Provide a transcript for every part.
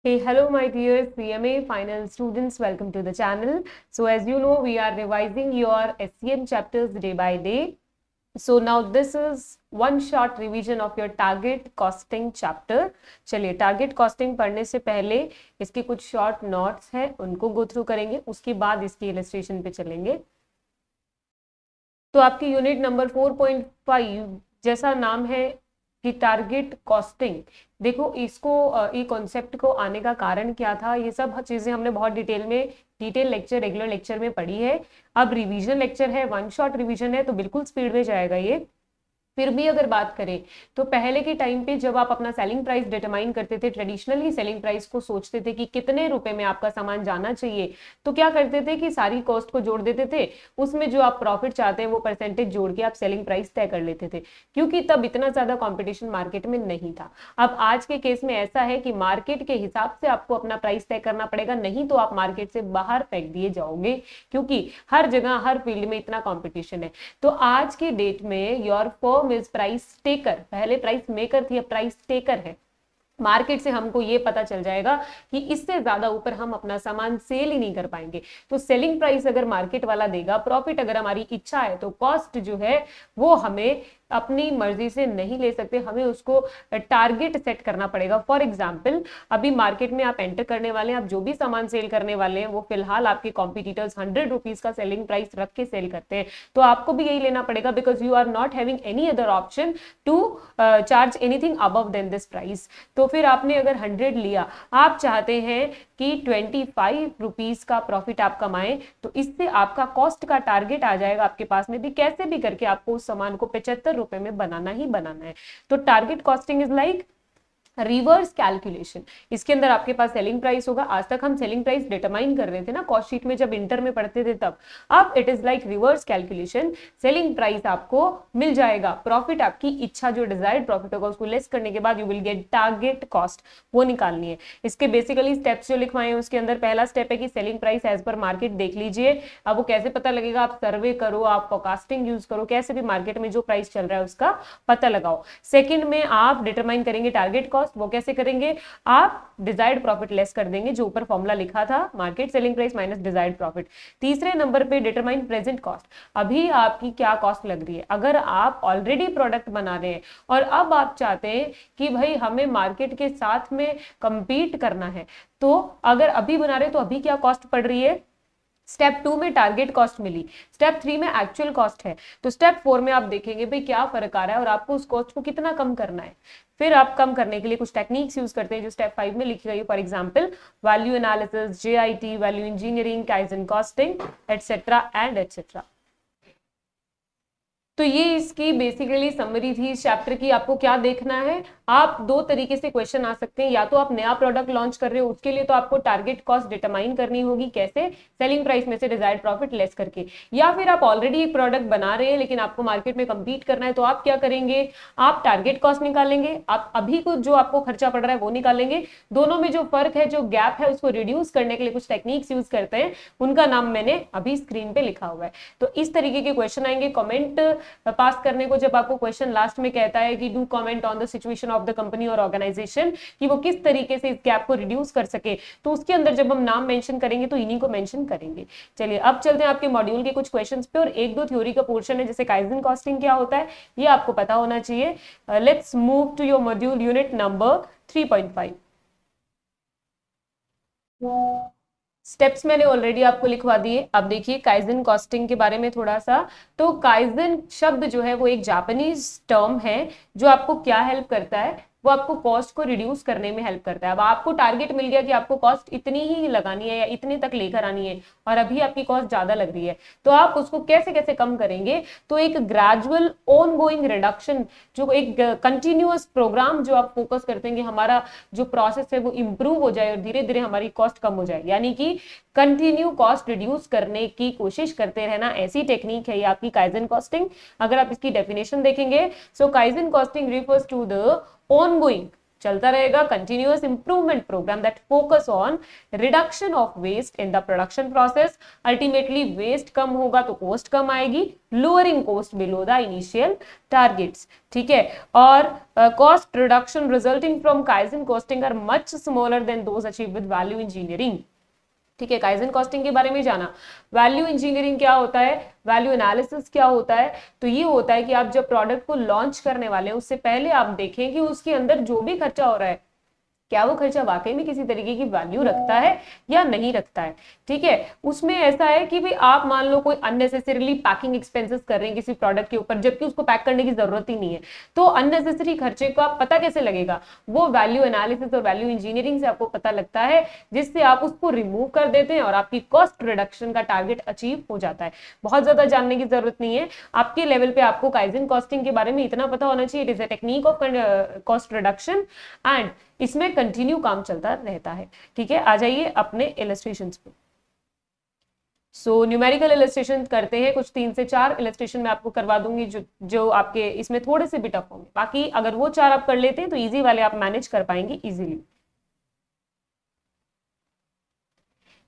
Hey, hello, my dear CMA final students. Welcome to the channel. So, as you know, we are revising your SCM chapters day by day. So, now this is one short revision of your target costing chapter. चलिए target costing पढ़ने से पहले इसके कुछ short notes हैं, उनको go through करेंगे, उसके बाद इसकी इलस्ट्रेशन पे चलेंगे। तो आपकी यूनिट नंबर 4.5 जैसा नाम है कि टारगेट कॉस्टिंग। देखो इसको ये कॉन्सेप्ट को आने का कारण क्या था, ये सब चीजें हमने बहुत डिटेल लेक्चर रेगुलर लेक्चर में पढ़ी है। अब रिवीजन लेक्चर है, वन शॉट रिवीजन है, तो बिल्कुल स्पीड में जाएगा ये। फिर भी अगर बात करें तो पहले के टाइम पे जब आप अपना सेलिंग प्राइस डिटरमाइन करते थे, ट्रेडिशनली सेलिंग प्राइस को सोचते थे कि कितने रुपए में आपका सामान जाना चाहिए, तो क्या करते थे कि सारी कॉस्ट को जोड़ देते थे, उसमें जो आप प्रॉफिट चाहते हैं वो परसेंटेज जोड़ के आप सेलिंग प्राइस तय कर लेते थे, क्योंकि तब इतना ज्यादा कॉम्पिटिशन मार्केट में नहीं था। अब आज के केस में ऐसा है कि मार्केट के हिसाब से आपको अपना प्राइस तय करना पड़ेगा, नहीं तो आप मार्केट से बाहर फेंक दिए जाओगे, क्योंकि हर जगह हर फील्ड में इतना कॉम्पिटिशन है। तो आज की डेट में your firm is price taker, पहले प्राइस मेकर थी, अब प्राइस टेकर है। मार्केट से हमको ये पता चल जाएगा कि इससे ज्यादा ऊपर हम अपना सामान सेल ही नहीं कर पाएंगे। तो सेलिंग प्राइस अगर मार्केट वाला देगा, प्रॉफिट अगर हमारी इच्छा है, तो कॉस्ट जो है वो हमें अपनी मर्जी से नहीं ले सकते, हमें उसको टारगेट सेट करना पड़ेगा। फॉर एग्जाम्पल, अभी मार्केट में आप एंटर करने वाले हैं, आप जो भी सामान सेल करने वाले हैं वो फिलहाल आपके कॉम्पिटिटर्स 100 रुपीज का सेलिंग प्राइस रख के सेल करते हैं, तो आपको भी यही लेना पड़ेगा, because you are not having any other option to charge anything above than this price. तो फिर आपने अगर 100 लिया, आप चाहते हैं कि 25 रुपीज का प्रॉफिट आप कमाएं, तो इससे आपका कॉस्ट का टारगेट आ जाएगा आपके पास में भी, कैसे भी करके आपको उस सामान को 75 रुपए में बनाना ही बनाना है। तो target costing is like reverse calculation. इसके अंदर आपके पास सेलिंग प्राइस होगा, आज तक हम सेलिंग प्राइस डिटरमाइन कर रहे थे ना कॉस्ट शीट में, जब इंटर में पढ़ते थे तब। अब it is like reverse calculation, selling price आपको मिल जाएगा, प्रॉफिट आपकी इच्छा जो डिजायर्ड प्रॉफिट होगा उसको लेस करने के बाद you will get target cost, वो निकालनी है। इसके बेसिकली स्टेप्स जो लिखवाए हैं उसके अंदर पहला स्टेप है कि selling price as per market देख लीजिए। अब वो कैसे पता लगेगा, आप सर्वे करो, आप फोरकास्टिंग यूज करो, कैसे भी मार्केट में जो प्राइस चल रहा है उसका पता लगाओ। सेकंड में आप डिटरमाइन करेंगे टारगेट कॉस्ट, वो कैसे करेंगे, आप डिजायर्ड प्रॉफिट लेस कर देंगे, जो ऊपर फॉर्मूला लिखा था, market selling price minus desired profit. तीसरे नंबर पे डिटरमाइन प्रेजेंट कॉस्ट, अभी आपकी क्या कॉस्ट लग रही है। अगर आप ऑलरेडी प्रोडक्ट बना रहे हैं और अब आप चाहते हैं कि भाई हमें मार्केट के साथ में कंपीट करना है, तो अगर अभी बना रहे हैं तो अभी क्या कॉस्ट पड़ रही है। स्टेप 2 में टारगेट कॉस्ट मिली, स्टेप 3 में एक्चुअल कॉस्ट है, तो स्टेप 4 में आप देखेंगे भाई क्या फर्क आ रहा है और आपको उस कॉस्ट को कितना कम करना है। फिर आप कम करने के लिए कुछ टेक्निक्स यूज करते हैं जो स्टेप 5 में लिखी गई है, for example value analysis, JIT, value engineering, kaizen costing, etcetera and etcetera. तो ये इसकी बेसिकली समरी थी इस चैप्टर की। आपको क्या देखना है, आप दो तरीके से क्वेश्चन आ सकते हैं, या तो आप नया प्रोडक्ट लॉन्च कर रहे हो, उसके लिए तो आपको टारगेट कॉस्ट डिटरमाइन करनी होगी, कैसे, सेलिंग प्राइस में से डिजायर्ड प्रॉफिट लेस करके। या फिर आप ऑलरेडी एक प्रोडक्ट बना रहे हैं लेकिन आपको मार्केट में कंपीट करना है, तो आप क्या करेंगे, आप टारगेट कॉस्ट निकालेंगे, आप अभी कुछ जो आपको खर्चा पड़ रहा है वो निकालेंगे, दोनों में जो फर्क है, जो गैप है, उसको रिड्यूस करने के लिए कुछ टेक्निक्स यूज करते हैं, उनका नाम मैंने अभी स्क्रीन पे लिखा हुआ है। तो इस तरीके के क्वेश्चन आएंगे। कमेंट पास करने को जब आपको क्वेश्चन लास्ट में कहता है कि do comment on the situation of the company और ऑर्गेनाइजेशन, कि वो किस तरीके से इस गैप को रिड्यूस कर सके, तो उसके अंदर जब हम नाम मेंशन करेंगे तो इन्हीं को मेंशन करेंगे। चलिए अब चलते हैं आपके मॉड्यूल के कुछ क्वेश्चंस पे, और एक दो थ्योरी का पोर्शन है, जैसे काइजन कॉस्टिंग क्या होता है ये आपको पता होना चाहिए। Let's move to your module unit number 3.5। Steps मैंने ऑलरेडी आपको लिखवा दिए। अब देखिए काइजन कॉस्टिंग के बारे में थोड़ा सा। तो काइजन शब्द जो है वो एक जापानीज टर्म है, जो आपको क्या हेल्प करता है, वो आपको कॉस्ट को रिड्यूस करने में हेल्प करता है। अब आपको टारगेट मिल गया कि आपको कॉस्ट इतनी ही लगानी है या इतने तक लेकर आनी है, और अभी आपकी कॉस्ट ज्यादा लग रही है, तो आप उसको कैसे कैसे कम करेंगे। तो एक ग्रेजुअल ऑन गोइंग रिडक्शन, जो एक कंटिन्यूअस प्रोग्राम जो आप फोकस करते हैं कि हमारा जो प्रोसेस है वो इंप्रूव हो जाए और धीरे धीरे हमारी कॉस्ट कम हो जाए, यानी कि कंटिन्यू कॉस्ट रिड्यूस करने की कोशिश करते रहना, ऐसी टेक्निक है ये आपकी काइजन कॉस्टिंग। अगर आप इसकी डेफिनेशन देखेंगे, so kaizen costing refers to the ongoing चलता रहेगा continuous improvement programme that focus on reduction of waste in the production process. Ultimately waste कम होगा तो कॉस्ट कम आएगी, lowering cost below the initial targets, ठीक है। और cost reduction resulting from kaizen costing are much smaller than those achieve with value engineering, ठीक है। काइजन कॉस्टिंग के बारे में जाना, वैल्यू इंजीनियरिंग क्या होता है, वैल्यू एनालिसिस क्या होता है, तो ये होता है कि आप जब प्रोडक्ट को लॉन्च करने वाले हैं उससे पहले आप देखें कि उसके अंदर जो भी खर्चा हो रहा है क्या वो खर्चा वाकई में किसी तरीके की वैल्यू रखता है या नहीं रखता है, ठीक है। उसमें ऐसा है कि भाई आप मान लो कोई अननेसेसरीली पैकिंग एक्सपेंसेस कर रहे हैं किसी प्रोडक्ट के ऊपर जबकि उसको पैक करने की जरूरत ही नहीं है, तो अननेसेसरी खर्चे का पता कैसे लगेगा, वो वैल्यू एनालिसिस और वैल्यू इंजीनियरिंग से आपको पता लगता है, जिससे आप उसको रिमूव कर देते हैं और आपकी कॉस्ट रिडक्शन का टारगेट अचीव हो जाता है। बहुत ज्यादा जानने की जरूरत नहीं है, आपके लेवल पे आपको काइजन कॉस्टिंग के बारे में इतना पता होना चाहिए, it is a technique of cost reduction and इसमें कंटिन्यू काम चलता रहता है, ठीक है। आ जाइए अपने इलस्ट्रेशंस पे। सो न्यूमेरिकल इलस्ट्रेशन करते हैं, कुछ 3 से 4 इलस्ट्रेशन मैं आपको करवा दूंगी जो आपके इसमें थोड़े से भी टफ होंगे, बाकी अगर वो 4 आप कर लेते हैं तो इजी वाले आप मैनेज कर पाएंगे इजीली।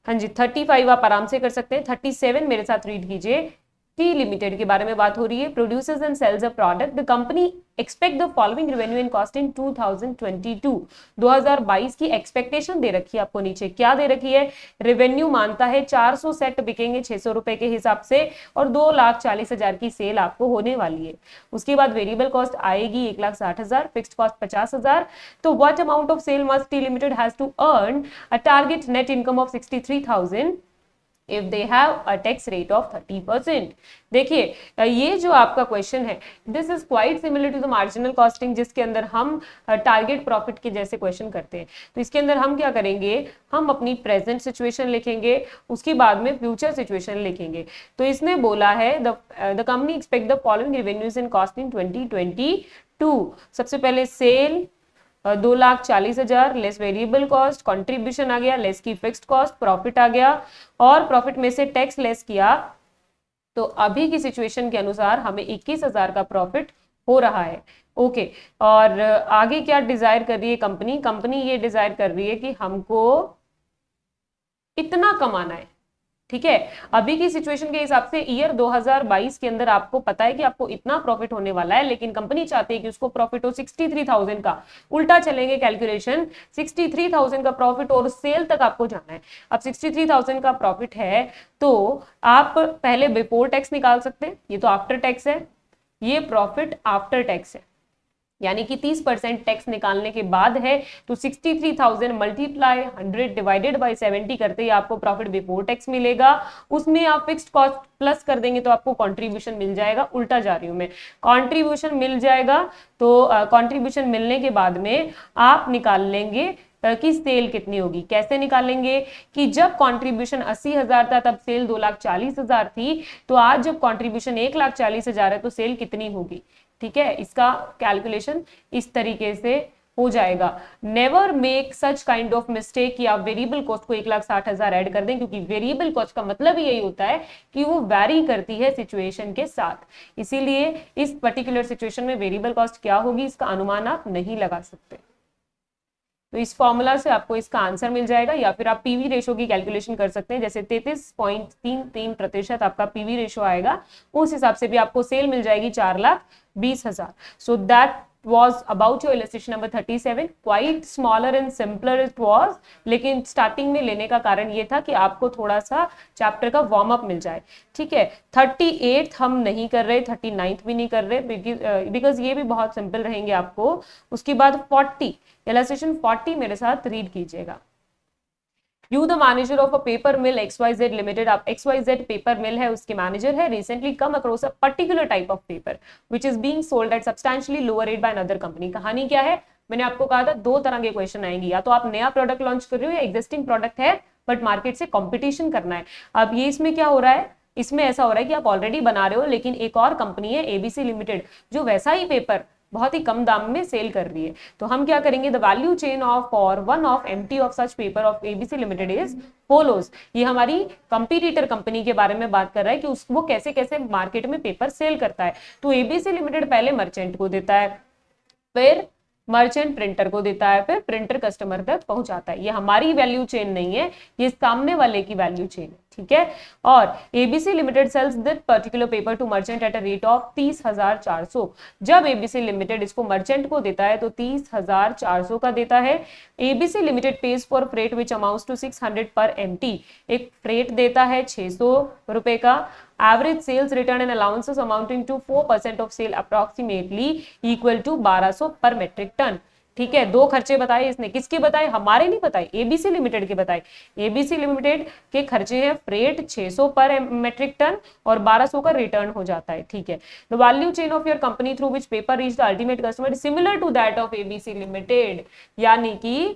हाँ जी 35 आप आराम से कर सकते हैं, 37 मेरे साथ रीड कीजिए। टी लिमिटेड के बारे में बात हो रही है, producers and sells a product, the company expect the following revenue and cost in 2022। 2022 की एक्सपेक्टेशन दे रखी है आपको नीचे, क्या दे रखी है, रेवेन्यू मानता है 400 सेट बिकेंगे 600 रुपए के हिसाब से और 2,40,000 की सेल आपको होने वाली है। उसके बाद वेरिएबल कॉस्ट आएगी 1,60,000, फिक्स्ड कॉस्ट 50,000। तो what amount of sale must T limited has to earn a target net income of 63,000 if they have a tax rate of 30%। देखिए ये जो आपका क्वेश्चन है this is quite similar to the marginal costing, जिसके अंदर हम target profit के जैसे क्वेश्चन करते हैं। तो इसके अंदर हम क्या करेंगे, हम अपनी प्रेजेंट सिचुएशन लिखेंगे, उसके बाद में फ्यूचर सिचुएशन लिखेंगे। तो इसने बोला है the company expect the following revenues and cost in 2022। सबसे पहले sale 2,40,000 less variable cost, contribution आ गया लेस की फिक्स्ड कॉस्ट, प्रॉफिट आ गया और प्रॉफिट में से टैक्स लेस किया, तो अभी की सिचुएशन के अनुसार हमें 21,000 का प्रॉफिट हो रहा है। ओके और आगे क्या डिजायर कर रही है कंपनी, कंपनी ये डिजायर कर रही है कि हमको इतना कमाना है, ठीक है। अभी की सिचुएशन के हिसाब से ईयर 2022 के अंदर आपको पता है कि आपको इतना प्रॉफिट होने वाला है, लेकिन कंपनी चाहती है कि उसको प्रॉफिट हो 63,000 का। उल्टा चलेंगे कैलकुलेशन, 63,000 का प्रॉफिट और सेल तक आपको जाना है। अब 63,000 का प्रॉफिट है तो आप पहले बिफोर टैक्स निकाल सकते हैं, ये तो आफ्टर टैक्स है, ये प्रॉफिट आफ्टर टैक्स है, यानी कि 30% टैक्स निकालने के बाद है। तो 63,000 मल्टीप्लाई 100 डिवाइडेड बाय 70 करते ही आपको प्रॉफिट बिफोर टैक्स मिलेगा, उसमें आप फिक्स्ड कॉस्ट प्लस कर देंगे तो आपको कंट्रीब्यूशन मिल जाएगा। उल्टा जा रही हूं मैं, कंट्रीब्यूशन मिल जाएगा तो कंट्रीब्यूशन मिलने के बाद में आप निकाल लेंगे कि सेल कितनी होगी। कैसे निकालेंगे कि जब कंट्रीब्यूशन 80,000 था तब सेल 2,40,000 थी, तो आज जब कंट्रीब्यूशन 1,40,000 है तो सेल कितनी होगी, ठीक है। इसका कैलकुलेशन इस तरीके से हो जाएगा। Never make such kind of mistake कि आप वेरिएबल कॉस्ट को 1,60,000 ऐड कर दें, क्योंकि वेरिएबल कॉस्ट का मतलब ही यही होता है कि वो वैरी करती है सिचुएशन के साथ, इसीलिए इस पर्टिकुलर सिचुएशन में वेरिएबल कॉस्ट क्या होगी इसका अनुमान आप नहीं लगा सकते। तो इस फॉर्मूला से आपको इसका आंसर मिल जाएगा, या फिर आप पीवी रेशो की कैलकुलेशन कर सकते हैं, जैसे 33.33% आपका पीवी रेशो आएगा, उस हिसाब से भी आपको सेल मिल जाएगी 4,20,000। So that was about your illustration number 37, quite smaller and simpler it was, लेकिन स्टार्टिंग में लेने का कारण ये था कि आपको थोड़ा सा चैप्टर का वार्म अप मिल जाए, ठीक है। 38 हम नहीं कर रहे, 39 भी नहीं कर रहे, बिकॉज ये भी बहुत सिंपल रहेंगे आपको। उसके बाद 40 इलस्ट्रेशन 40 मेरे साथ रीड कीजिएगा। You the manager of a paper mill XYZ Limited, आप XYZ पेपर मिल है उसके मैनेजर है, recently come across a particular type of paper which is being sold at substantially lower rate by another company। कहानी क्या है, मैंने आपको कहा था 2 तरह के क्वेश्चन आएंगे, या तो आप नया प्रोडक्ट लॉन्च कर रहे हो या एग्जिस्टिंग प्रोडक्ट है बट मार्केट से कॉम्पिटिशन करना है। अब ये इसमें क्या हो रहा है, इसमें ऐसा हो रहा है कि आप ऑलरेडी बना रहे हो लेकिन एक और कंपनी है एबीसी लिमिटेड जो वैसा ही पेपर बहुत ही कम दाम में सेल कर रही है। तो हम क्या करेंगे, द वैल्यू चेन ऑफ और one of MT of such paper of ABC limited is follows. ये हमारी कंपीटिटर कंपनी के बारे में बात कर रहा है कि वो कैसे कैसे मार्केट में पेपर सेल करता है। तो एबीसी लिमिटेड पहले मर्चेंट को देता है, फिर मर्चेंट प्रिंटर को देता है, फिर प्रिंटर कस्टमर तक पहुंचाता है। ये हमारी वैल्यू चेन नहीं है, ये सामने वाले की वैल्यू चेन है, ठीक है। और ABC limited sells that particular paper to merchant at a rate of 30,400। जब एबीसी लिमिटेड इसको मर्चेंट को देता है तो 30,400 का देता है। ABC limited pays for freight which amounts to 600 per MT, एक फ्रेट देता है 600 रुपए का। Average sales return and allowances amounting to 4% of sale approximately equal to 1200 per metric ton. ठीक है, दो खर्चे बताए इसने, किसके बताए, हमारे नहीं बताए, एबीसी लिमिटेड के बताए। एबीसी लिमिटेड के खर्चे हैं फ्रेट 600 पर मेट्रिक टन और 1200 का रिटर्न हो जाता है, ठीक है। The value chain of your company through which paper reach the ultimate customer similar to that of ABC limited, यानी कि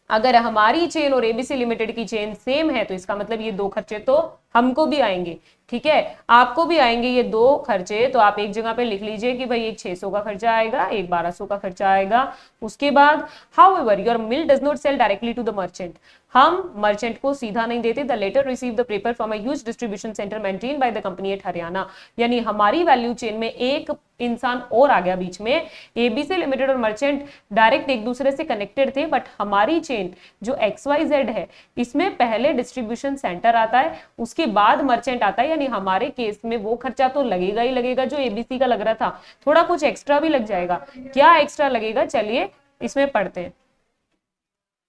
अगर हमारी चेन और एबीसी लिमिटेड की चेन सेम है तो इसका मतलब ये दो खर्चे तो हमको भी आएंगे, ठीक है, आपको भी आएंगे ये दो खर्चे। तो आप एक जगह पे लिख लीजिए कि भाई एक 600 का खर्चा आएगा, एक 1200 का खर्चा आएगा। उसके बाद however your mill does not sell directly to the merchant, हम मर्चेंट को सीधा नहीं देते। The latter receive the paper from a huge distribution centre maintain by the company at Haryana, यानी हमारी वैल्यू चेन में एक इंसान और आ गया बीच में। एबीसी लिमिटेड और मर्चेंट डायरेक्ट एक दूसरे से कनेक्टेड थे, बट हमारी चेन जो XYZ है इसमें पहले डिस्ट्रीब्यूशन सेंटर आता है, उसके बाद मर्चेंट आता है, यानी हमारे केस में वो खर्चा तो लगेगा ही लगेगा जो एबीसी का लग रहा था, थोड़ा कुछ एक्स्ट्रा भी लग जाएगा। क्या एक्स्ट्रा लगेगा, चलिए इसमें पढ़ते हैं।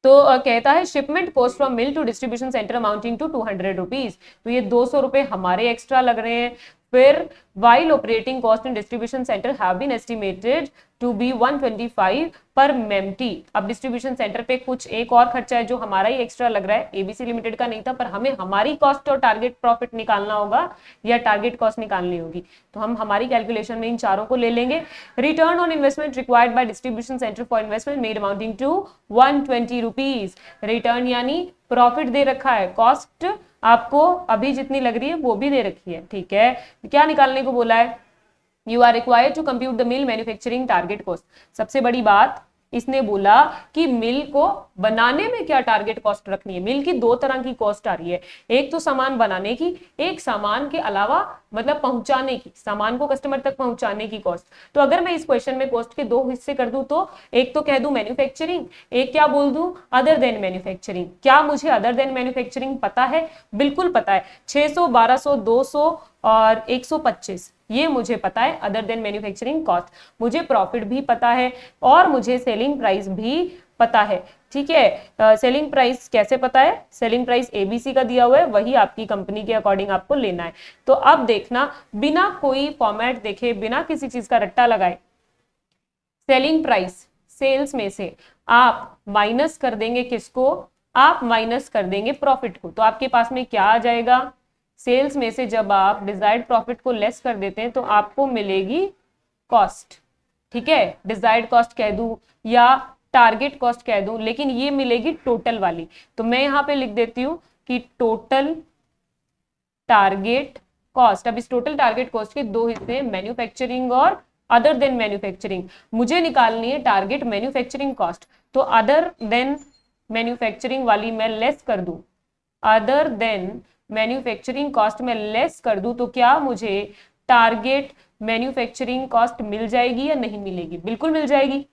तो कहता है shipment cost from mill to distribution centre amounting to 200 rupees, तो ये 200 रुपए हमारे एक्स्ट्रा लग रहे हैं। फिर while operating cost in distribution center have been estimated to be 125 पर मेम्टी। अब डिस्ट्रीब्यूशन सेंटर पे कुछ एक और खर्चा है जो हमारा ही एक्स्ट्रा लग रहा है, एबीसी लिमिटेड का नहीं था, पर हमें हमारी कॉस्ट और टारगेट प्रॉफिट निकालना होगा या टारगेट कॉस्ट निकालनी होगी, तो हम हमारी कैलकुलेशन में इन चारों को ले लेंगे। Return on investment required by distribution centre for investment made amounting to 120 rupees, return यानी प्रॉफिट दे रखा है, कॉस्ट आपको अभी जितनी लग रही है वो भी दे रखी है, ठीक है। क्या निकालने को बोला है, you are required to compute the mill manufacturing target cost. सबसे बड़ी बात इसने बोला कि मिल को बनाने में क्या टारगेट कॉस्ट रखनी है। मिल की दो तरह की कॉस्ट आ रही है, एक तो सामान बनाने की, एक सामान के अलावा मतलब पहुंचाने की, सामान को कस्टमर तक पहुंचाने की कॉस्ट। तो अगर मैं इस क्वेश्चन में कॉस्ट के दो हिस्से कर दूं तो एक तो कह दूं मैन्युफैक्चरिंग, एक क्या बोल दूं अदर देन मैन्युफैक्चरिंग। क्या मुझे अदर देन मैन्युफैक्चरिंग पता है, बिल्कुल पता है, 600, 1200, 200 और 125 ये मुझे पता है अदर देन मैन्युफैक्चरिंग कॉस्ट। मुझे प्रॉफिट भी पता है और मुझे सेलिंग प्राइस भी पता है, ठीक है। सेलिंग प्राइस कैसे पता है, सेलिंग प्राइस एबीसी का दिया हुआ है, वही आपकी कंपनी के अकॉर्डिंग आपको लेना है। तो अब देखना, बिना कोई फॉर्मेट देखे, बिना किसी चीज का रट्टा लगाए, सेलिंग प्राइस सेल्स में से आप माइनस कर देंगे किसको, आप माइनस कर देंगे प्रॉफिट को। तो आपके पास में क्या आ जाएगा, सेल्स में से जब आप डिजायर्ड प्रॉफिट को लेस कर देते हैं तो आपको मिलेगी कॉस्ट, ठीक है। डिजायर्ड कॉस्ट कह दूं या टारगेट कॉस्ट कह दूं, लेकिन ये मिलेगी टोटल वाली। तो मैं यहां पे लिख देती हूं कि टोटल टारगेट कॉस्ट। अब इस टोटल टारगेट कॉस्ट के दो हिस्से, मैन्युफैक्चरिंग और अदर देन मैन्युफैक्चरिंग। मुझे निकालनी है टारगेट मैन्युफैक्चरिंग कॉस्ट, तो अदर देन मैन्युफैक्चरिंग वाली मैं लेस कर दूं, अदर देन मैन्युफैक्चरिंग कॉस्ट में लेस कर दूं तो क्या मुझे टारगेट मैन्युफैक्चरिंग कॉस्ट मिल जाएगी या नहीं मिलेगी, बिल्कुल मिल जाएगी।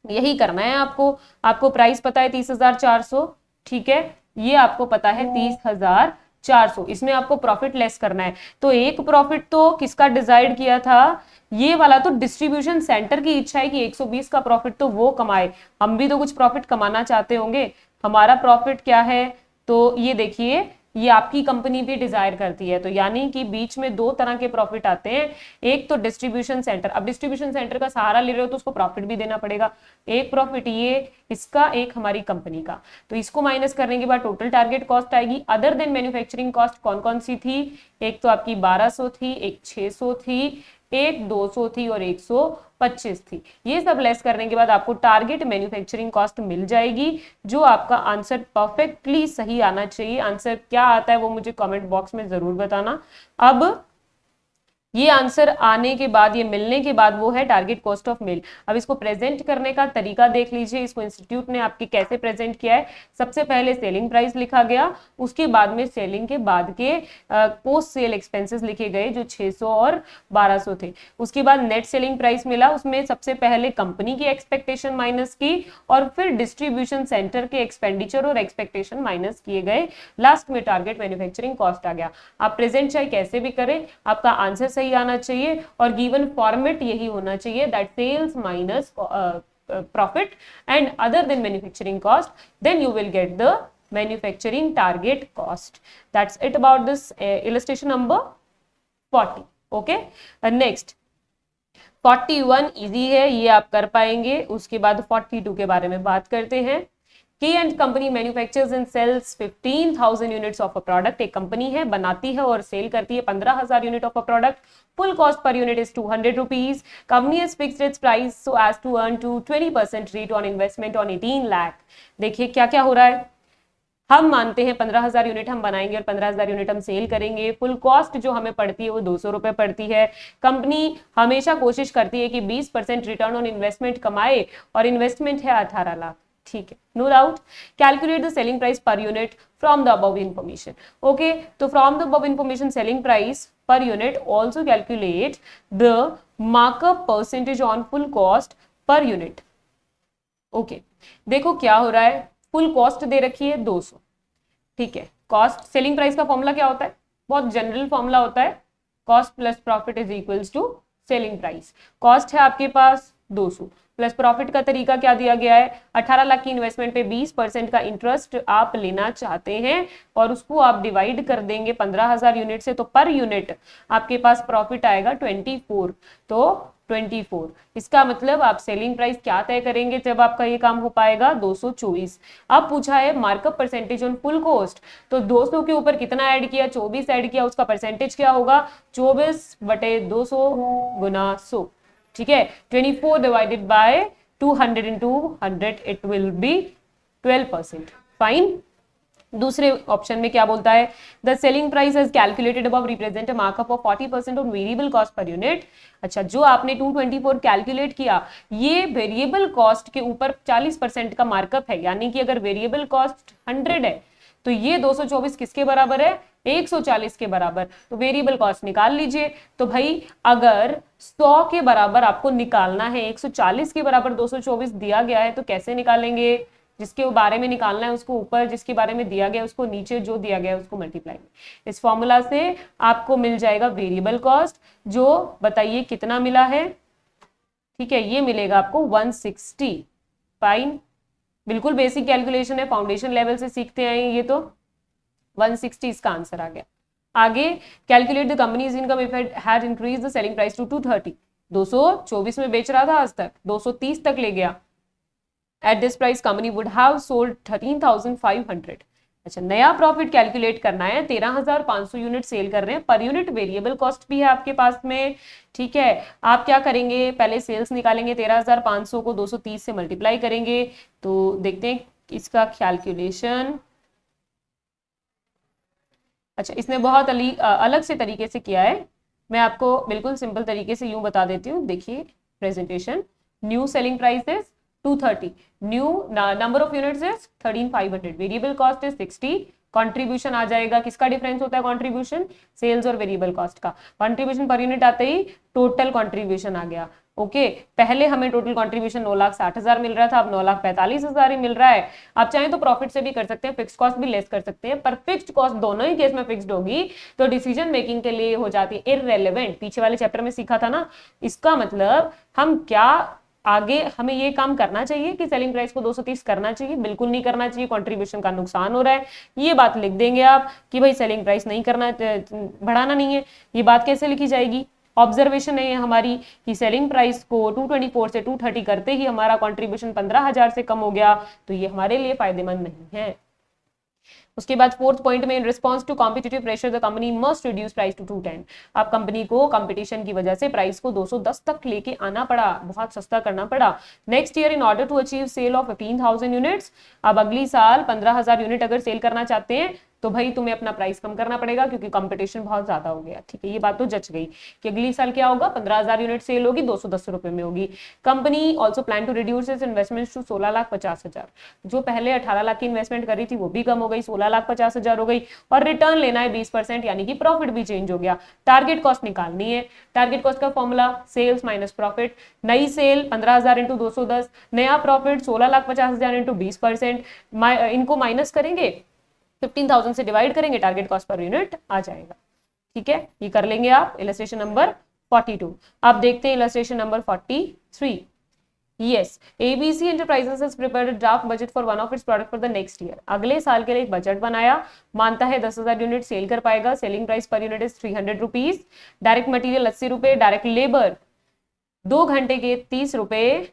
यही करना है आपको। आपको प्राइस पता है 30,400, ठीक है, ये आपको पता है 30,400, इसमें आपको प्रॉफिट लेस करना है। तो एक प्रॉफिट तो किसका डिसाइड किया था, ये वाला तो डिस्ट्रीब्यूशन सेंटर की इच्छा है कि 120 का प्रॉफिट तो वो कमाए, हम भी तो कुछ प्रॉफिट कमाना चाहते होंगे। हमारा प्रॉफिट क्या है, तो ये देखिए ये आपकी कंपनी भी डिजायर करती है, तो यानी कि बीच में दो तरह के प्रॉफिट आते हैं, एक तो डिस्ट्रीब्यूशन सेंटर। अब डिस्ट्रीब्यूशन सेंटर का सहारा ले रहे हो तो उसको प्रॉफिट भी देना पड़ेगा। एक प्रॉफिट ये इसका, एक हमारी कंपनी का, तो इसको माइनस करने के बाद टोटल टारगेट कॉस्ट आएगी। अदर देन मैन्युफैक्चरिंग कॉस्ट कौन कौन सी थी, एक तो आपकी 1200 थी, एक 600 थी, एक 200 थी और 125 थी। ये सब लेस करने के बाद आपको टारगेट मैन्युफैक्चरिंग कॉस्ट मिल जाएगी, जो आपका आंसर परफेक्टली सही आना चाहिए। आंसर क्या आता है वो मुझे कमेंट बॉक्स में जरूर बताना। अब ये आंसर आने के बाद, ये मिलने के बाद वो है टारगेट कॉस्ट ऑफ मिल। अब इसको प्रेजेंट करने का तरीका देख लीजिए, इसको इंस्टीट्यूट ने आपके कैसे प्रेजेंट किया है। सबसे पहले सेलिंग प्राइस लिखा गया, उसके बाद में सेलिंग के बाद के पोस्ट सेल एक्सपेंसेस लिखे गए जो 600 और 1200 थे। उसके बाद नेट सेलिंग प्राइस मिला, उसमें सबसे पहले कंपनी की एक्सपेक्टेशन माइनस की और फिर डिस्ट्रीब्यूशन सेंटर के एक्सपेंडिचर और एक्सपेक्टेशन माइनस किए गए, लास्ट में टारगेट मैन्युफैक्चरिंग कॉस्ट आ गया। आप प्रेजेंट चाहे कैसे भी करें, आपका आंसर सही आना चाहिए और गिवन फॉर्मेट यही होना चाहिए, that sales minus profit and other than manufacturing cost, then you will get the manufacturing target cost. That's it about this illustration number 40. Okay, next 41 easy है, ये आप कर पाएंगे। उसके बाद 42 के बारे में बात करते हैं। K and Company manufactures and sells 15,000 units of a product. एक कंपनी है, बनाती है और सेल करती है 15,000 unit of a product. Full cost per unit is 200 rupees. Company has fixed its price so as to earn to 20% rate on investment on 18 lakh. देखिए क्या क्या हो रहा है। हम मानते हैं 15,000 यूनिट हम बनाएंगे और 15,000 यूनिट हम सेल करेंगे। फुल कॉस्ट जो हमें पड़ती है वो 200 रुपए पड़ती है। कंपनी हमेशा कोशिश करती है कि 20% रिटर्न ऑन इन्वेस्टमेंट कमाए और इन्वेस्टमेंट है 18 लाख। ठीक है, no doubt. Calculate the selling price per unit from the above information. Okay, तो from the above information selling price per unit, also calculate the markup percentage on full cost per unit. Okay, देखो क्या हो रहा है, full cost दे रखी है 200। ठीक है, कॉस्ट सेलिंग प्राइस का फॉर्मूला क्या होता है, बहुत जनरल फॉर्मूला होता है, cost plus profit is equals to selling price. Cost है आपके पास 200 प्लस प्रॉफिट का तरीका क्या दिया गया है, 18 लाख की इन्वेस्टमेंट पे 20% का इंटरेस्ट आप लेना चाहते हैं और उसको आप डिवाइड कर देंगे 15,000 यूनिट से, तो पर यूनिट आपके पास प्रॉफिट आएगा 24। तो 24, इसका मतलब आप सेलिंग प्राइस क्या तय करेंगे जब आपका ये काम हो पाएगा, 224। अब पूछा है markup percentage on full cost, तो 200 के ऊपर कितना ऐड किया, 24 ऐड किया, उसका परसेंटेज क्या होगा, 24/200 गुना 100। ठीक है, 24 divided by 200 into 100, it will be 12%। Fine. दूसरे ऑप्शन में क्या बोलता है, the selling price is calculated above represent a markup of 40% on variable cost per unit. अच्छा, जो आपने 224 कैलकुलेट किया, ये वेरिएबल कॉस्ट के ऊपर 40% का मार्कअप है, यानी कि अगर वेरिएबल कॉस्ट 100 है तो ये 224 किसके बराबर है, 140 के बराबर। तो वेरिएबल कॉस्ट निकाल लीजिए। तो भाई अगर 100 के बराबर आपको निकालना है, 140 के बराबर 224 दिया गया है, तो कैसे निकालेंगे, जिसके बारे में निकालना है उसको ऊपर, जिसके बारे में दिया गया उसको नीचे, जो दिया गया उसको मल्टीप्लाई। इस फॉर्मूला से आपको मिल जाएगा वेरिएबल कॉस्ट, जो बताइए कितना मिला है। ठीक है, ये मिलेगा आपको 160। फाइन, बिल्कुल बेसिक कैलकुलेशन है, फाउंडेशन लेवल से सीखते आए ये। तो 160 इसका आंसर आ गया। आगे, calculate the company's income if it had increase the selling price to 230। 224 में बेच रहा था आज तक, 230 तक ले गया। At this price company would have sold 13,500। अच्छा, नया प्रॉफिट कैलकुलेट करना है, 13,500 यूनिट सेल कर रहे हैं, पर यूनिट वेरिएबल कॉस्ट भी है आपके पास में। ठीक है, आप क्या करेंगे, पहले सेल्स निकालेंगे, 13,500 को 230 से मल्टीप्लाई करेंगे। तो देखते हैं इसका कैलकुलेशन। अच्छा, इसने बहुत अलग से तरीके से किया है, मैं आपको बिल्कुल सिंपल तरीके से यूं बता देती हूँ। देखिए presentation, new selling price is 230, new number of units is 13,500, variable cost is 60, contribution आ जाएगा, किसका डिफरेंस होता है कंट्रीब्यूशन, सेल्स और वेरिएबल कॉस्ट का। कंट्रीब्यूशन पर यूनिट आते ही टोटल कंट्रीब्यूशन आ गया। ओके, पहले हमें टोटल कंट्रीब्यूशन 9,60,000 मिल रहा था, अब 9,45,000 ही मिल रहा है। आप चाहें तो प्रॉफिट से भी कर सकते हैं, फिक्स कॉस्ट भी लेस कर सकते हैं, पर फिक्स्ड कॉस्ट दोनों ही केस में फिक्स्ड होगी, तो डिसीजन मेकिंग के लिए हो जाती है इररेलेवेंट। पीछे वाले चैप्टर में सीखा था ना, इसका मतलब हम क्या आगे हमें ये काम करना चाहिए कि सेलिंग प्राइस को 230 करना चाहिए, बिल्कुल नहीं करना चाहिए, कंट्रीब्यूशन का नुकसान हो रहा है। ये बात लिख देंगे आप कि भाई सेलिंग प्राइस नहीं करना, बढ़ाना नहीं है। ये बात कैसे लिखी जाएगी, ऑब्जर्वेशन है हमारी कि सेलिंग प्राइस को 224 से 230 करते ही हमारा कंट्रीब्यूशन 15,000 से कम हो गया, तो ये हमारे लिए फायदेमंद नहीं है। उसके बाद फोर्थ पॉइंट में, in response to competitive pressure the company must reduce price to 210। अब कंपनी को कंपटीशन की वजह से प्राइस को 210 तक लेके आना पड़ा, बहुत सस्ता करना पड़ा। Next year in order to achieve sale of 15,000 units, अब अगली साल 15,000 यूनिट अगर सेल करना चाहते हैं तो भाई तुम्हें अपना प्राइस कम करना पड़ेगा क्योंकि कंपटीशन बहुत ज्यादा हो गया। ठीक है, ये बात तो जच गई कि अगली साल क्या होगा, 15,000 यूनिट सेल होगी, 210 रुपए में होगी। Company also plan to reduce its investment to 16,50,000। जो पहले 18 लाख की इन्वेस्टमेंट करी थी वो भी कम हो गई, 16,50,000 हो गई, और रिटर्न लेना है 20%, यानी कि प्रॉफिट भी चेंज हो गया। टारगेट कॉस्ट निकालनी है, टारगेट कॉस्ट का फॉर्मूला सेल्स माइनस प्रॉफिट। नई सेल 15,000 इंटू 210, नया प्रॉफिट 16,50,000 इंटू 20%, इनको माइनस करेंगे, 15,000 से डिवाइड करेंगे, टारगेट कॉस्ट पर यूनिट आ जाएगा। ठीक है, ये कर लेंगे आप। Illustration number 42। अब देखते हैं illustration number 43। Yes, ABC Enterprises has prepared a draft budget for one of its product for the next year. अगले साल के लिए एक बजट बनाया, मानता है 10,000 यूनिट सेल कर पाएगा। Selling price per unit is 300 rupees, direct material 80 रुपए, डायरेक्ट लेबर 2 घंटे के 30 रुपए,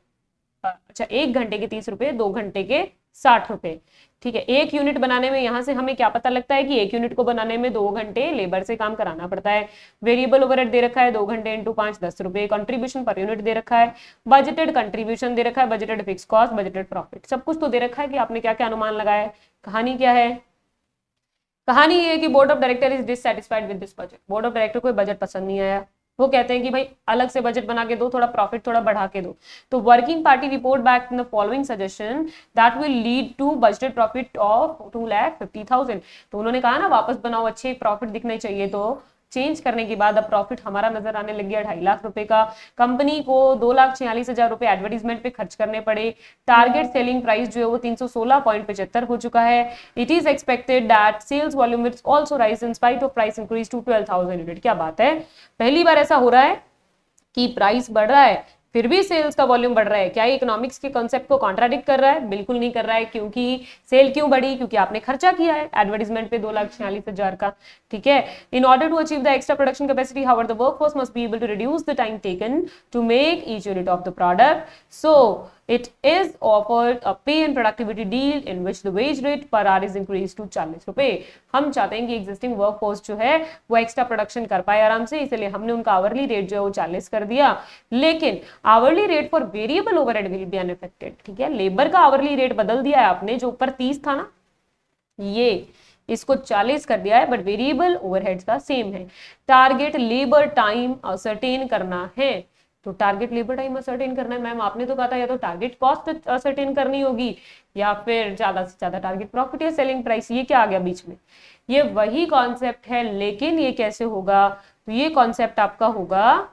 अच्छा 1 घंटे के 30 रुपए, 2 घंटे के 60 रुपए। ठीक है, एक यूनिट बनाने में यहां से हमें क्या पता लगता है कि एक यूनिट को बनाने में 2 घंटे लेबर से काम कराना पड़ता है। वेरिएबल ओवरहेड दे रखा है 2 घंटे इंटू 5 10 रुपए, कंट्रीब्यूशन पर यूनिट दे रखा है, बजटेड कंट्रीब्यूशन दे रखा है, budgeted fix cost, budgeted profit, सब कुछ तो दे रखा है कि आपने क्या क्या अनुमान लगाया है। कहानी क्या है, कहानी ये है कि board of director is dissatisfied with this budget. Board of director को बजट पसंद नहीं आया, वो कहते हैं कि भाई अलग से बजट बना के दो, थोड़ा प्रॉफिट थोड़ा बढ़ा के दो। तो working party report back in the following suggestion that will lead to budgeted profit of 2,50,000। तो उन्होंने कहा ना वापस बनाओ, अच्छे प्रॉफिट दिखने चाहिए, तो चेंज करने के बाद अब प्रॉफिट हमारा नजर आने लग गया 2.5 लाख रुपए का। कंपनी को 2,46,000 रुपए एडवर्टीजमेंट पे खर्च करने पड़े। टारगेट सेलिंग प्राइस जो है वो 316.75 हो चुका है। It is expected that sales volume will also rise in spite of price increase to 12,000 unit. क्या बात है, पहली बार ऐसा हो रहा है कि प्राइस बढ़ रहा है फिर भी सेल्स का वॉल्यूम बढ़ रहा है। क्या ये इकोनॉमिक्स के कॉन्सेप्ट को कॉन्ट्राडिक्ट कर रहा है? बिल्कुल नहीं कर रहा है, क्योंकि सेल क्यों बढ़ी, क्योंकि आपने खर्चा किया है एडवर्टीजमेंट पे 2,46,000 का। ठीक है, in order to achieve the extra production capacity however the workforce must be able to reduce the time taken to make each unit of the product, so it is offered a pay and productivity deal in which the wage rate per hour is increased to 40 रुपए। हम चाहते हैं कि existing workforce जो है वो extra production कर पाए आराम से, इसलिए हमने उनका आवरली रेट जो है वो 40 कर दिया। लेकिन hourly rate for variable overhead will be unaffected. ठीक है, लेबर का आवरली रेट बदल दिया है आपने, जो ऊपर 30 था ना, ये इसको 40 कर दिया है, बट वेरिएबल ओवरहेड्स का सेम है। टारगेट लेबर टाइम असर्टेन करना है, तो टारगेट लेबर टाइम असर्टेन करना है। मैम आपने तो कहा था या तो टारगेट कॉस्ट असर्टेन करनी होगी या फिर ज्यादा से ज्यादा टारगेट प्रॉफिट या सेलिंग प्राइस, ये क्या आ गया बीच में? ये वही कॉन्सेप्ट है, लेकिन ये कैसे होगा? तो ये कॉन्सेप्ट आपका होगा,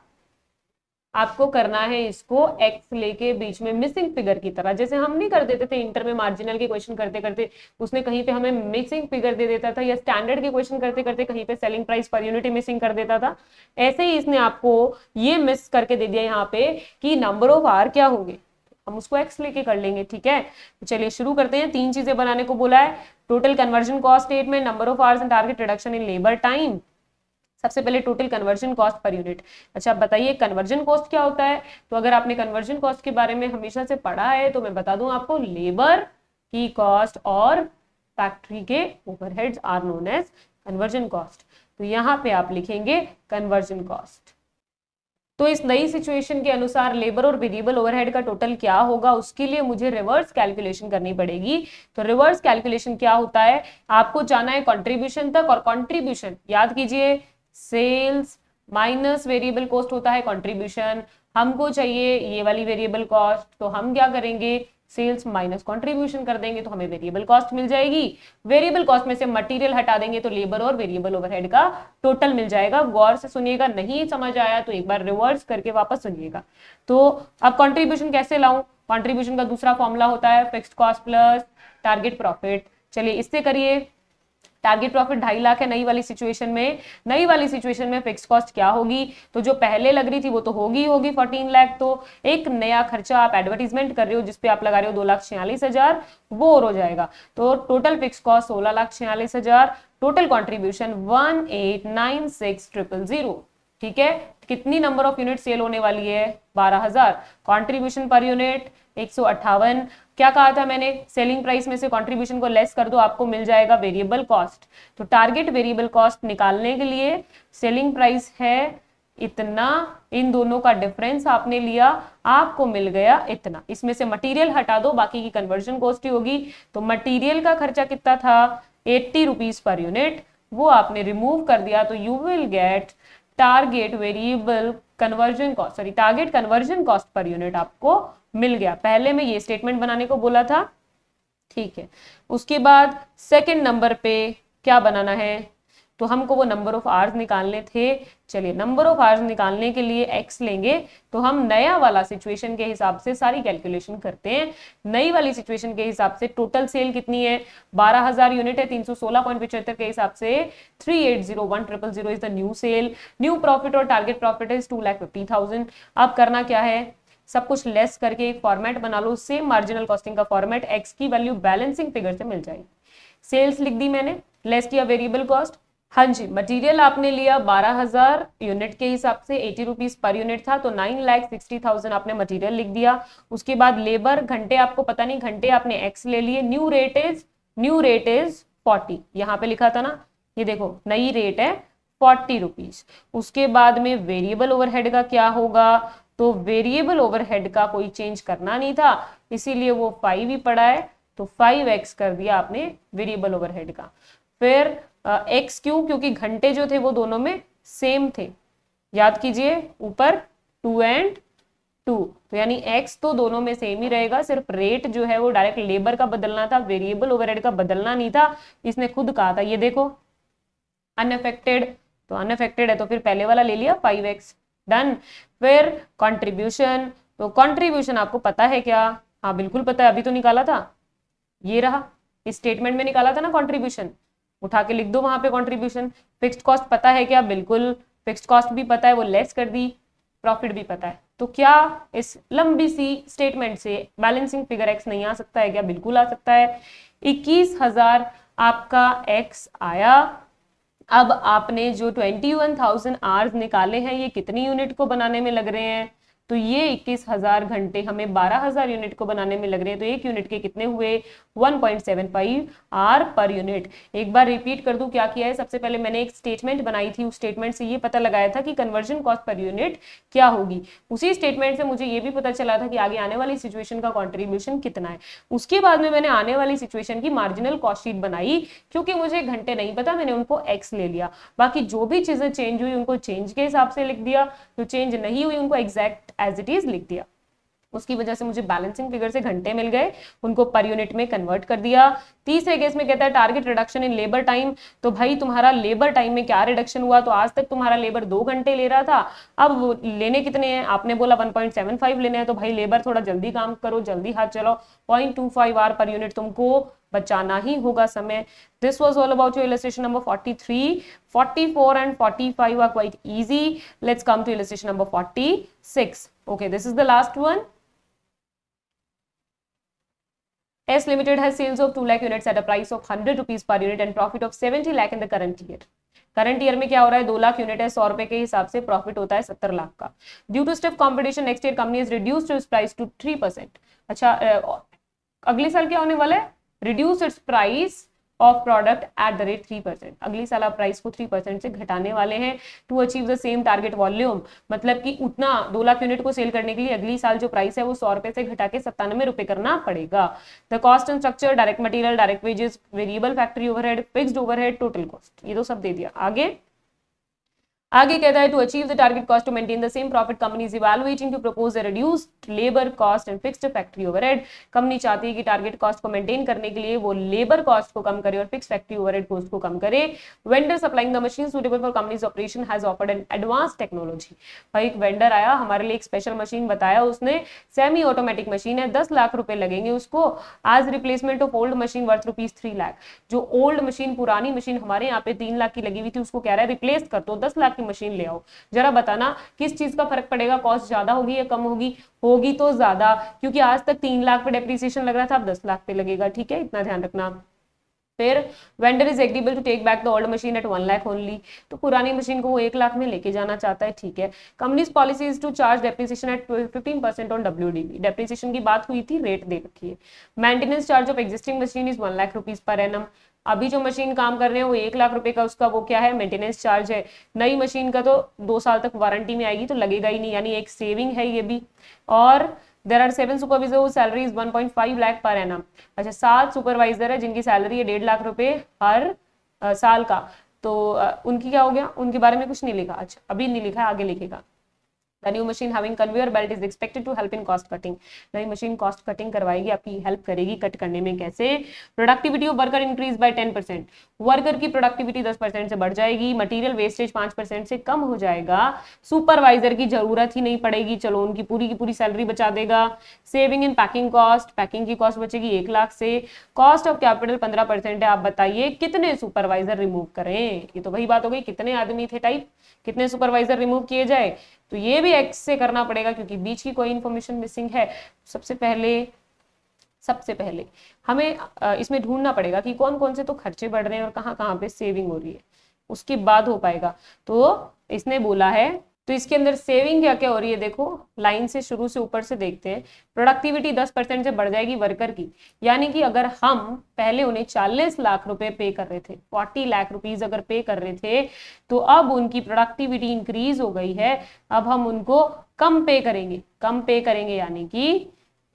आपको करना है इसको एक्स लेके बीच में मिसिंग फिगर की तरह, जैसे हम नहीं कर देते थे इंटर में मार्जिनल के क्वेश्चन करते करते उसने कहीं पे हमें मिसिंग फिगर दे देता था, या स्टैंडर्ड के क्वेश्चन करते करते कहीं पे selling price per unit missing कर देता था। ऐसे ही इसने आपको ये मिस करके दे दिया यहाँ पे कि नंबर ऑफ आवर क्या होंगे, हम उसको एक्स लेके कर लेंगे। ठीक है, तो चलिए शुरू करते हैं। 3 चीजें बनाने को बोला है, total conversion cost statement, number of hours and target reduction in labour time. सबसे पहले total conversion cost per unit. अच्छा बताइए कन्वर्जन कॉस्ट क्या होता है? तो अगर आपने कन्वर्जन कॉस्ट के बारे में हमेशा से पढ़ा है तो मैं बता दूं आपको, लेबर की कॉस्ट और फैक्ट्री के overheads are known as conversion cost. तो यहाँ पे आप लिखेंगे कन्वर्जन कॉस्ट। तो इस नई सिचुएशन के अनुसार लेबर और वेरिएबल ओवरहेड का टोटल क्या होगा, उसके लिए मुझे रिवर्स कैलकुलेशन करनी पड़ेगी। तो रिवर्स कैलकुलेशन क्या होता है, आपको जाना है कंट्रीब्यूशन तक, और कंट्रीब्यूशन याद कीजिए सेल्स माइनस वेरिएबल कॉस्ट होता है कंट्रीब्यूशन। हमको चाहिए ये वाली वेरिएबल कॉस्ट, तो हम क्या करेंगे, सेल्स माइनस कंट्रीब्यूशन कर देंगे तो हमें वेरिएबल कॉस्ट मिल जाएगी। वेरिएबल कॉस्ट में से मटेरियल हटा देंगे तो लेबर और वेरिएबल ओवरहेड का टोटल मिल जाएगा। गौर से सुनिएगा, नहीं समझ आया तो एक बार रिवर्स करके वापस सुनिएगा। तो अब कंट्रीब्यूशन कैसे लाऊं? कंट्रीब्यूशन का दूसरा फॉर्मूला होता है fixed cost plus target profit. चलिए इससे करिए। टारगेट प्रॉफिट 2.5 लाख है नई वाली सिचुएशन में। नई वाली सिचुएशन में फिक्स कॉस्ट क्या होगी, तो जो पहले लग रही थी वो तो होगी 14 लाख। तो एक नया खर्चा आप एडवर्टीजमेंट कर रहे हो जिसपे आप लगा रहे हो 2,46,000, वो और हो जाएगा। तो total fix cost 16,46,000, total contribution 18,96,000। ठीक है, कितनी नंबर ऑफ यूनिट सेल होने वाली है? 12,000। Contribution per unit 158। क्या कहा था मैंने, सेलिंग प्राइस में से कंट्रीब्यूशन को लेस कर दो, आपको मिल जाएगा वेरिएबल कॉस्ट। तो टारगेट वेरिएबल कॉस्ट निकालने के लिए सेलिंग प्राइस है इतना, इन दोनों का डिफरेंस आपने लिया, आपको मिल गया इतना। इसमें से मटेरियल हटा दो, बाकी की कन्वर्जन कॉस्ट ही होगी। तो मटेरियल का खर्चा कितना था? 80 रुपीज पर यूनिट, वो आपने रिमूव कर दिया, तो you will get target variable conversion cost, sorry target conversion cost per unit आपको मिल गया। पहले में ये स्टेटमेंट बनाने को बोला था, ठीक है। उसके बाद सेकंड नंबर पे क्या बनाना है, तो हमको वो नंबर ऑफ आवर्स निकालने थे। चलिए नंबर ऑफ आवर्स निकालने के लिए x लेंगे, तो हम नया वाला सिचुएशन के हिसाब से सारी कैलकुलेशन करते हैं। नई वाली सिचुएशन के हिसाब से टोटल सेल कितनी है, 12,000 यूनिट है, 316.75 के हिसाब से 3801000 is the new sale. New profit और टारगेट प्रॉफिट इज 2,50,000। अब करना क्या है, सब कुछ लेस करके एक फॉर्मेट बना लो, सेम मार्जिनल कॉस्टिंग का फॉर्मेट, x की वैल्यू बैलेंसिंग फिगर से मिल जाएगी। सेल्स लिख दी मैंने, लेस किया वेरिएबल कॉस्ट। हाँ जी, मटेरियल आपने लिया 12,000 यूनिट के हिसाब से, 80 रुपीज पर यूनिट था, तो 9,60,000 आपने मटेरियल लिख दिया। उसके बाद लेबर, घंटे आपको पता नहीं, घंटे आपने x ले लिए। न्यू रेट इज 40, यहाँ पे लिखा था ना, ये देखो नई रेट है 40 रुपीज। उसके बाद में वेरिएबल ओवरहेड का क्या होगा, तो वेरिएबल ओवरहेड का कोई चेंज करना नहीं था, इसीलिए वो 5 ही पड़ा है, तो 5x कर दिया आपने वेरिएबल ओवरहेड का। फिर x क्यों, क्योंकि घंटे जो थे वो दोनों में सेम थे, याद कीजिए ऊपर 2 and 2, तो यानी x तो दोनों में सेम ही रहेगा, सिर्फ रेट जो है वो डायरेक्ट लेबर का बदलना था, वेरिएबल ओवरहेड का बदलना नहीं था। इसने खुद कहा था, ये देखो अनअफेक्टेड, तो अनअफेक्टेड है तो फिर पहले वाला ले लिया 5x, डन। फिर कंट्रीब्यूशन, तो कंट्रीब्यूशन आपको पता है क्या, हाँ बिल्कुल पता है, अभी तो निकाला था, ये रहा, इस स्टेटमेंट में निकाला था ना कंट्रीब्यूशन, उठा के लिख दो वहां पे कंट्रीब्यूशन। फिक्स्ड कॉस्ट पता है क्या, बिल्कुल फिक्स्ड कॉस्ट भी पता है, वो लेस कर दी, प्रॉफिट भी पता है, तो क्या इस लंबी सी स्टेटमेंट से बैलेंसिंग फिगर x नहीं आ सकता है क्या, बिल्कुल आ सकता है। 21,000 आपका x आया। अब आपने जो 21,000 आवर्स निकाले हैं, ये कितनी यूनिट को बनाने में लग रहे हैं, तो ये 21,000 घंटे हमें 12,000 यूनिट को बनाने में लग रहे हैं, तो एक यूनिट के कितने हुए, 1.75 आर पर यूनिट। एक बार रिपीट कर दूं क्या किया है, सबसे पहले मैंने एक स्टेटमेंट बनाई थी, उस स्टेटमेंट से ये पता लगाया था कि कन्वर्जन कॉस्ट पर यूनिट क्या होगी। उसी स्टेटमेंट से मुझे ये भी पता चला था कि आगे आने वाली सिचुएशन का कॉन्ट्रीब्यूशन कितना है। उसके बाद में मैंने आने वाली सिचुएशन की मार्जिनल कॉस्ट शीट बनाई, क्योंकि मुझे घंटे नहीं पता, मैंने उनको एक्स ले लिया, बाकी जो भी चीजें चेंज हुई उनको चेंज के हिसाब से लिख दिया, जो चेंज नहीं हुई उनको एग्जैक्ट एज इट इज लिख दिया। उसकी वजह से मुझे बैलेंसिंग फिगर से घंटे मिल गए, उनको पर यूनिट में कन्वर्ट कर दिया। तीसरे केस में कहता है target reduction in labour time, तो भाई तुम्हारा लेबर टाइम में क्या रिडक्शन हुआ, तो आज तक तुम्हारा लेबर 2 घंटे ले रहा था, अब वो लेने कितने हैं, आपने बोला 1.75 लेने हैं, तो भाई लेबर थोड़ा जल्दी काम करो, जल्दी हाथ चलाओ, 0.25 आवर पर यूनिट तुमको बचाना ही होगा समय। This was all about your illustration number 43, 44 and 45 are quite easy. Let's come to illustration number 46. Okay, this is the last one. S Limited has sales of 2 lakh units at a price of 100 rupees per unit and profit of 70 lakh in the current year. Current year में क्या हो रहा है, 2 lakh unit है, 100 रुपए के हिसाब से प्रॉफिट होता है 70 लाख का। Due to stiff competition next year company is reduced its price to 3%। अच्छा, अगले साल क्या होने वाला है, reduce its price of product at the rate 3%। अगली साल आप प्राइस को 3% से घटाने वाले हैं to achieve the same target volume, मतलब कि उतना 2 लाख यूनिट को सेल करने के लिए अगली साल जो प्राइस है वो 100 रुपए से घटा के 97 रुपए करना पड़ेगा। The cost and structure, direct material, direct wages, variable factory overhead, fixed overhead, total cost, ये तो सब दे दिया। आगे कहता है to achieve the target cost to maintain the same profit company is evaluating to propose a reduced labour cost and fixed factory overhead. Company चाहती है कि टारगेट कॉस्ट को मेंटेन करने के लिए वो लेबर कॉस्ट को कम करे और फिक्स फैक्ट्री ओवरहेड कॉस्ट को कम करे। Vendor supplying the machine suitable for companies operation has offered an advance technology. भाई एक वेंडर आया, हमारे लिए एक स्पेशल मशीन बताया उसने, सेमी ऑटोमेटिक मशीन है, 10 लाख रुपए लगेंगे उसको आज replacement of old machine worth rupees 3 lakh. जो ओल्ड मशीन, पुरानी मशीन हमारे यहाँ पे 3 लाख की लगी हुई थी, उसको कह रहा है रिप्लेस कर दो, 10 लाख की मशीन ले आओ। जरा बताना किस चीज का फर्क पड़ेगा, कॉस्ट ज्यादा होगी या कम होगी, होगी तो ज्यादा, क्योंकि आज तक 3 लाख पे डेप्रिसिएशन लग रहा था, अब 10 लाख पे लगेगा, ठीक है, इतना ध्यान रखना। फिर vendor is agreeable to take back the old machine at 1 lakh only, तो पुरानी मशीन को वो 1 लाख में लेके जाना चाहता है, ठीक है। Company's policy is to charge depreciation at 15% on WDV, depreciation की बात हुई थी, रेट दे रखी है। Maintenance charge of existing machine is 1 lakh rupees per annum, अभी जो मशीन काम कर रहे हैं वो 1 लाख रुपए का उसका वो क्या है, मेंटेनेंस चार्ज है। नई मशीन का तो 2 साल तक वारंटी में आएगी तो लगेगा ही नहीं, यानी एक सेविंग है ये भी। और there are 7 supervisor salary is 1.5 lakh per annum. अच्छा 7 सुपरवाइजर है जिनकी सैलरी है 1.5 लाख रुपए हर साल का, तो उनकी क्या हो गया, उनके बारे में कुछ नहीं लिखा। अच्छा अभी नहीं लिखा है, आगे लिखेगा। The new machine having conveyor belt is expected to help in cost cutting। नई मशीन कॉस्ट कटिंग करवाएगी, आपकी हेल्प करेगी कट करने में। कैसे? Productivity of worker increase by 10%। Worker की प्रोडक्टिविटी 10% से बढ़ जाएगी। मटेरियल वेस्टेज 5% से कम हो जाएगा। सुपरवाइजर की जरूरत ही नहीं पड़ेगी, चलो उनकी पूरी की पूरी सैलरी बचा देगा। Saving in packing cost, packing की कॉस्ट बचेगी 1 लाख से। कॉस्ट ऑफ कैपिटल 15% है। आप बताइए कितने सुपरवाइजर रिमूव करें? ये तो वही बात हो गई, कितने आदमी थे टाइप, कितने सुपरवाइजर रिमूव किए जाए। तो ये भी एक्स से करना पड़ेगा क्योंकि बीच की कोई इंफॉर्मेशन मिसिंग है। सबसे पहले हमें इसमें ढूंढना पड़ेगा कि कौन कौन से तो खर्चे बढ़ रहे हैं और कहाँ कहाँ पे सेविंग हो रही है, उसके बाद हो पाएगा। तो इसने बोला है, तो इसके अंदर सेविंग क्या क्या हो रही है, देखो लाइन से शुरू से ऊपर से देखते हैं। प्रोडक्टिविटी 10% से बढ़ जाएगी वर्कर की, यानी कि अगर हम पहले उन्हें 40 लाख रुपए पे कर रहे थे, 40 लाख रुपीज अगर पे कर रहे थे, तो अब उनकी प्रोडक्टिविटी इंक्रीज हो गई है, अब हम उनको कम पे करेंगे यानी कि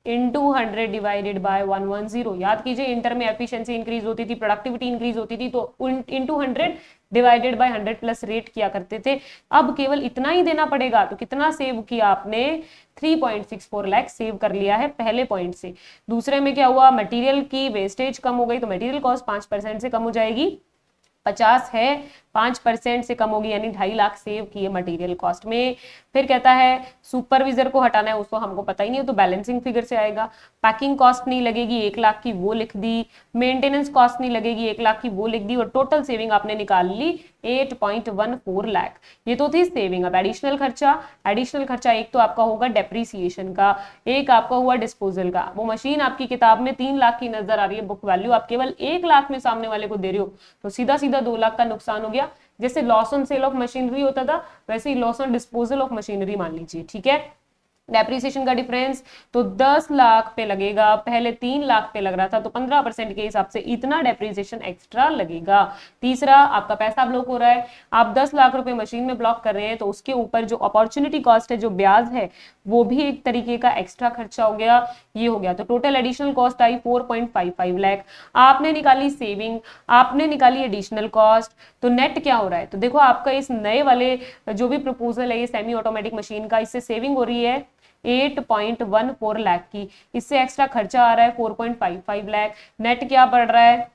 into 100 डिवाइडेड बाय 110। याद कीजिए इंटर में एफिशिएंसी इंक्रीज होती थी, प्रोडक्टिविटी इंक्रीज होती थी, तो into 100 divided by 100 plus rate किया करते थे। अब केवल इतना ही देना पड़ेगा। तो कितना सेव किया आपने? 3.64 लाख सेव कर लिया है पहले पॉइंट से। दूसरे में क्या हुआ? मटेरियल की वेस्टेज कम हो गई, तो मटेरियल कॉस्ट 5% से कम हो जाएगी। 50 है, 5% से कम होगी, यानी 2.5 लाख सेव किए मटेरियल कॉस्ट में। फिर कहता है सुपरवाइजर को हटाना है, उसको हमको पता ही नहीं है, तो बैलेंसिंग फिगर से आएगा। पैकिंग कॉस्ट नहीं लगेगी 1 लाख की, वो लिख दी। मेंटेनेंस कॉस्ट नहीं लगेगी 1 लाख की, वो लिख दी। और टोटल सेविंग आपने निकाल ली 8.14 लाख। ये तो थी सेविंग। अब एडिशनल खर्चा एक तो आपका होगा डेप्रीसिएशन का, एक आपका हुआ डिस्पोजल का। वो मशीन आपकी किताब में 3 लाख की नजर आ रही है बुक वैल्यू, आप केवल 1 लाख में सामने वाले को दे रहे हो, तो सीधा सीधा 2 लाख का नुकसान हो गया। जैसे loss on sale of machinery होता था, वैसे ही loss on disposal of machinery मान लीजिए, ठीक है। डेप्रिसिएशन का डिफरेंस तो 10 लाख पे लगेगा, पहले 3 लाख पे लग रहा था, तो 15% के हिसाब से इतना डेप्रिसिएशन एक्स्ट्रा लगेगा। तीसरा, आपका पैसा ब्लॉक हो रहा है, आप 10 लाख रुपए मशीन में ब्लॉक कर रहे हैं, तो उसके ऊपर जो अपॉर्चुनिटी कॉस्ट है, जो ब्याज है, वो भी एक तरीके का एक्स्ट्रा खर्चा हो गया। ये हो गया, तो टोटल एडिशनल कॉस्ट आई 4.55 लाख। आपने निकाली सेविंग, आपने निकाली एडिशनल कॉस्ट, तो नेट क्या हो रहा है? तो देखो आपका इस नए वाले जो भी प्रपोजल है ये सेमी ऑटोमेटिक मशीन का, इससे सेविंग हो रही है 8.14 लाख की, इससे एक्स्ट्रा खर्चा आ रहा है 4.55 लाख। नेट क्या पड़ रहा है?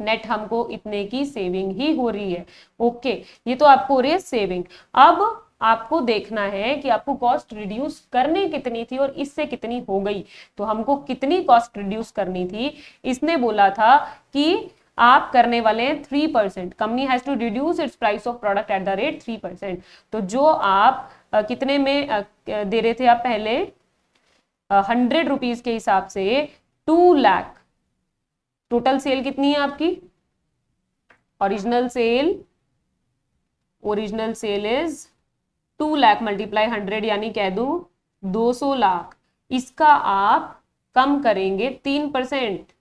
नेट हमको इतने की सेविंग ही हो रही है। ओके, ये तो आपको हो रही है सेविंग। अब आपको देखना है कि आपको कॉस्ट रिड्यूस करनी कितनी थी और इससे कितनी हो गई। तो हमको कितनी कॉस्ट रिड्यूस करनी थी? इसने बोला था कि आप करने वाले हैं 3%। Company has to reduce its price of product at the rate 3%। तो जो आप कितने में दे रहे थे आप पहले 100 रुपीज के हिसाब से 2 लाख। टोटल सेल कितनी है आपकी? Original sale is 2 lakh multiply 100, यानी कह दूं 200 लाख। इसका आप कम करेंगे 3%।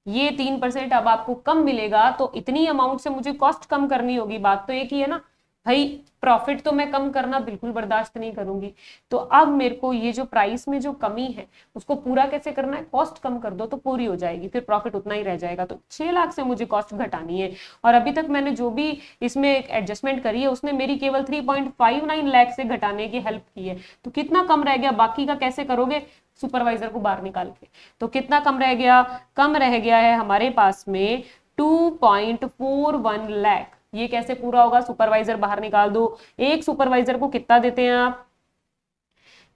ये 3% अब आपको कम मिलेगा, तो इतनी अमाउंट से मुझे कॉस्ट कम करनी होगी। बात तो एक ही है ना भाई, प्रॉफिट तो मैं कम करना बिल्कुल बर्दाश्त नहीं करूंगी। तो अब मेरे को ये जो प्राइस में जो कमी है उसको पूरा कैसे करना है? कॉस्ट कम कर दो तो पूरी हो जाएगी, फिर प्रॉफिट उतना ही रह जाएगा। तो 6 लाख से मुझे कॉस्ट घटानी है, और अभी तक मैंने जो भी इसमें एडजस्टमेंट करी है उसने मेरी केवल 3.59 लाख से घटाने की हेल्प की है। तो कितना कम रह गया? बाकी का कैसे करोगे? सुपरवाइजर को बाहर निकाल के। तो कितना कम रह गया? कम रह गया है हमारे पास में 2.41 लाख। ये कैसे पूरा होगा? सुपरवाइजर बाहर निकाल दो। एक सुपरवाइजर को कितना देते हैं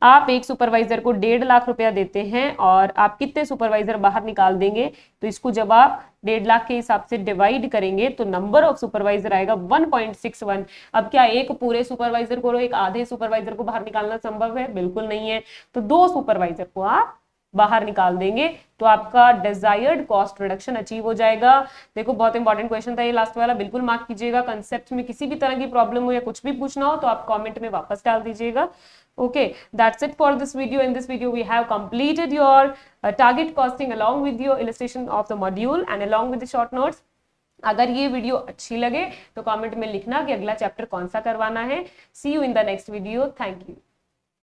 आप एक सुपरवाइजर को 1.5 लाख रुपया देते हैं, और आप कितने सुपरवाइजर बाहर निकाल देंगे? तो इसको जब आप 1.5 लाख के हिसाब से डिवाइड करेंगे तो नंबर ऑफ सुपरवाइजर आएगा 1.61। अब क्या एक पूरे सुपरवाइजर को और एक आधे सुपरवाइजर को बाहर निकालना संभव है? बिल्कुल नहीं है। तो 2 सुपरवाइजर को आप बाहर निकाल देंगे तो आपका डिजायर्ड कॉस्ट रिडक्शन अचीव हो जाएगा। देखो बहुत इंपॉर्टेंट क्वेश्चन था ये लास्ट वाला, बिल्कुल मार्क कीजिएगा। कंसेप्ट में किसी भी तरह की प्रॉब्लम हो या कुछ भी पूछना हो तो आप कमेंट में वापस डाल दीजिएगा। Okay, that's it for this video. In this video, we have completed your target costing along with your illustration of the module and along with the short notes. अगर ये वीडियो अच्छी लगे तो कमेंट में लिखना कि अगला चैप्टर कौन सा करवाना है। See you in the next video. Thank you.